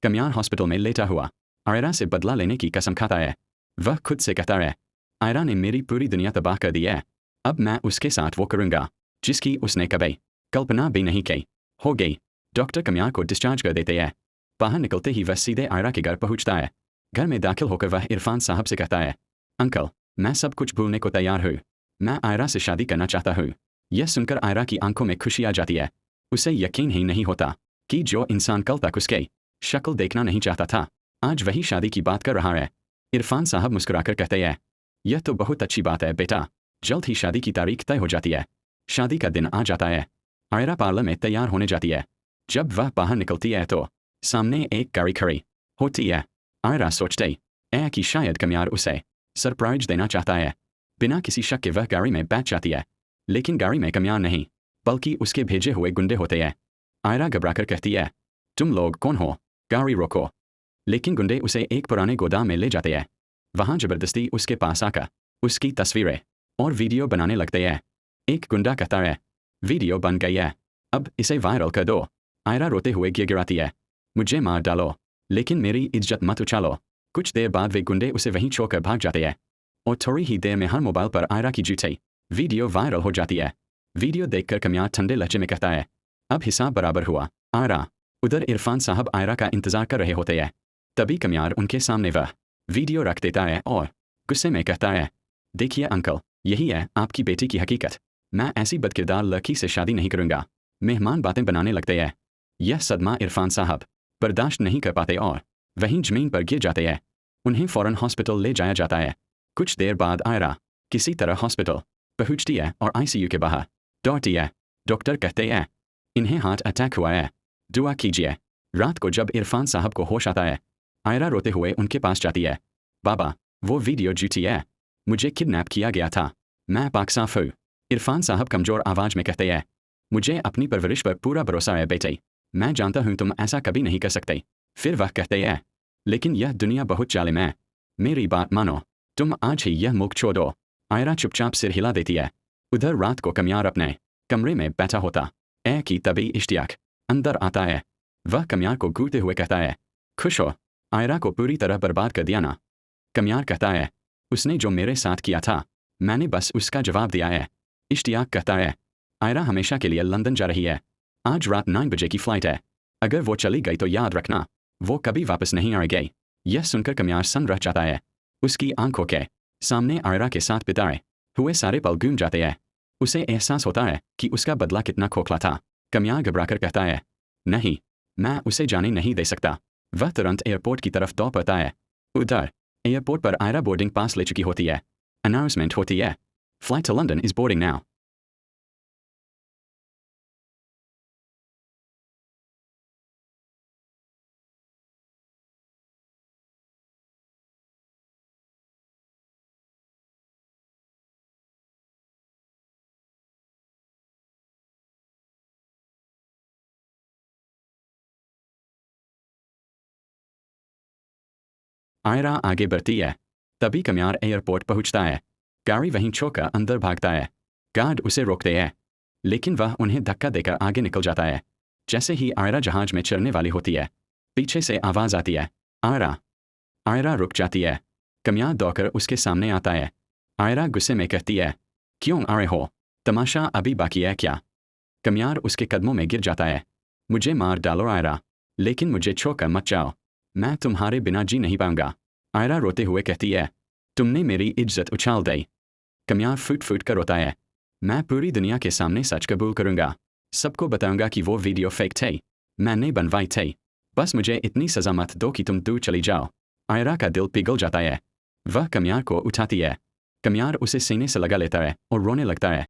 कमियार hospital में लेटा हुआ आयरा से बदला लेने की कसम खाता है। वह खुद से कहता है, आयरा ने मेरी पूरी दुनिया तबाह कर दी है, अब मैं उसके साथ वो करूँगा जिसकी उसने कभी कल्पना भी नहीं की। हो गई। डॉक्टर कमियार को डिस्चार्ज कर देते हैं। बाहर निकलते ही वह सीधे आयरा के घर पहुँचता है। घर में दाखिल होकर वह इरफान साहब से कहता है, अंकल, मैं सब कुछ भूलने को तैयार हूँ, मैं आयरा से शादी करना चाहता हूँ। यह सुनकर आयरा की आंखों में खुशी आ जाती है। उसे यकीन ही नहीं होता कि जो इंसान कल तक उसकी शक्ल देखना नहीं चाहता था, आज वही शादी की बात कर रहा है। इरफान साहब मुस्कुराकर कहते हैं, यह तो बहुत अच्छी बात है बेटा, जल्द ही शादी की तारीख तय हो जाती है। शादी का दिन आ जाता है। आयरा पार्लर में तैयार होने जाती है। जब वह बाहर निकलती है तो सामने एक गाड़ी खड़ी होती है। आयरा सोचती है कि शायद कमियार उसे सरप्राइज देना चाहता है। बिना किसी शक के वह गाड़ी में बैठ जाती है, लेकिन गाड़ी में कमियार नहीं बल्कि उसके भेजे हुए गुंडे होते हैं। आयरा घबराकर कहती है, तुम लोग कौन हो, गाड़ी रोको। लेकिन गुंडे उसे एक पुराने गोदाम में ले जाते हैं। वहाँ जबरदस्ती उसके पास आकर उसकी तस्वीरें और वीडियो बनाने लगते हैं। एक गुंडा कहता है, वीडियो बन गई है, अब इसे वायरल कर दो। आयरा रोते हुए गिड़गिड़ाती है, मुझे मार डालो लेकिन मेरी इज्जत मत उछालो। कुछ देर बाद वे गुंडे उसे वहीं छोड़कर भाग जाते हैं और थोड़ी ही देर में हर मोबाइल पर आयरा की झूठी वीडियो वायरल हो जाती है। वीडियो देखकर कमियार ठंडे लहजे में कहता है, अब हिसाब बराबर हुआ आयरा। उधर इरफान साहब आयरा का इंतजार कर रहे होते हैं। तभी कमियार उनके सामने वह वीडियो रख देता है और गुस्से में कहता है, देखिए अंकल, यही है आपकी बेटी की हकीकत। मैं ऐसी बदकिरदार लड़की से शादी नहीं करूँगा। मेहमान बातें बनाने लगते हैं। यह सदमा इरफान साहब बर्दाश्त नहीं कर पाते और वहीं ज़मीन पर गिर जाते हैं। उन्हें फ़ौरन हॉस्पिटल ले जाया जाता है। कुछ देर बाद आयरा किसी तरह हॉस्पिटल पहुँचती है और आईसीयू के बाहर दौड़ती है। डॉक्टर कहते हैं, इन्हें हार्ट अटैक हुआ है, दुआ कीजिए। रात को जब इरफान साहब को होश आता है, आयरा रोते हुए उनके पास जाती है, बाबा, वो वीडियो झूठी है, मुझे किडनैप किया गया था, मैं पाक साफ हूँ। इरफान साहब कमज़ोर आवाज़ में कहते हैं, मुझे अपनी परवरिश पर पूरा भरोसा है बेटे, मैं जानता हूँ तुम ऐसा कभी नहीं कर सकते। फिर वह कहते हैं, लेकिन यह दुनिया बहुत जालिम है, मेरी बात मानो, तुम आज ही यह मुल्क छोड़ दो। आयरा चुपचाप सिर हिला देती है। उधर रात को कमियार अपने कमरे में बैठा होता है कि तभी इश्तियाक अंदर आता है। वह कमियार को घूरते हुए कहता है, खुश हो, आयरा को पूरी तरह बर्बाद कर दिया ना। कमियार कहता है, उसने जो मेरे साथ किया था मैंने बस उसका जवाब दिया है। इश्तियाक कहता है, आयरा हमेशा के लिए लंदन जा रही है, आज रात 9 बजे की फ़्लाइट है, अगर वो चली गई तो याद रखना वो कभी वापस नहीं आएगी। यह सुनकर कमियार सन रह जाता है। उसकी आंखों के सामने आयरा के साथ बिताए हुए सारे पल गूंज जाते हैं। उसे एहसास होता है कि उसका बदला कितना खोखला था। कमियार घबराकर कहता है, नहीं, मैं उसे जाने नहीं दे सकता। वह तुरंत एयरपोर्ट की तरफ दौड़ पड़ता है। उधर एयरपोर्ट पर आयरा बोर्डिंग पास ले चुकी होती है। अनाउंसमेंट होती है, flight to London is boarding now. Aira आगे बढ़ती है। तभी कमियार एयरपोर्ट पहुंचता है। गाड़ी वहीं छोड़कर अंदर भागता है। गार्ड उसे रोकते हैं, लेकिन वह उन्हें धक्का देकर आगे निकल जाता है। जैसे ही आयरा जहाज में चढ़ने वाली होती है, पीछे से आवाज़ आती है, आयरा। आयरा रुक जाती है। कमियार दौड़कर उसके सामने आता है। आयरा गुस्से में कहती है, क्यों आ रहे हो, तमाशा अभी बाकी है क्या। कमियार उसके कदमों में गिर जाता है। मुझे मार डालो आयरा, लेकिन मुझे छोड़कर मत जाओ, मैं तुम्हारे बिना जी नहीं पाऊंगा। आयरा रोते हुए कहती है, तुमने मेरी इज्जत उछाल दी। कमियार फूट फूट कर रोता है। मैं पूरी दुनिया के सामने सच कबूल करूंगा, सबको बताऊंगा कि वो वीडियो फेक थी, मैंने बनवाई थी, बस मुझे इतनी सज़ा मत दो कि तुम दूर चली जाओ। आयरा का दिल पिघल जाता है। वह कमियार को उठाती है। कमियार उसे सीने से लगा लेता है और रोने लगता है।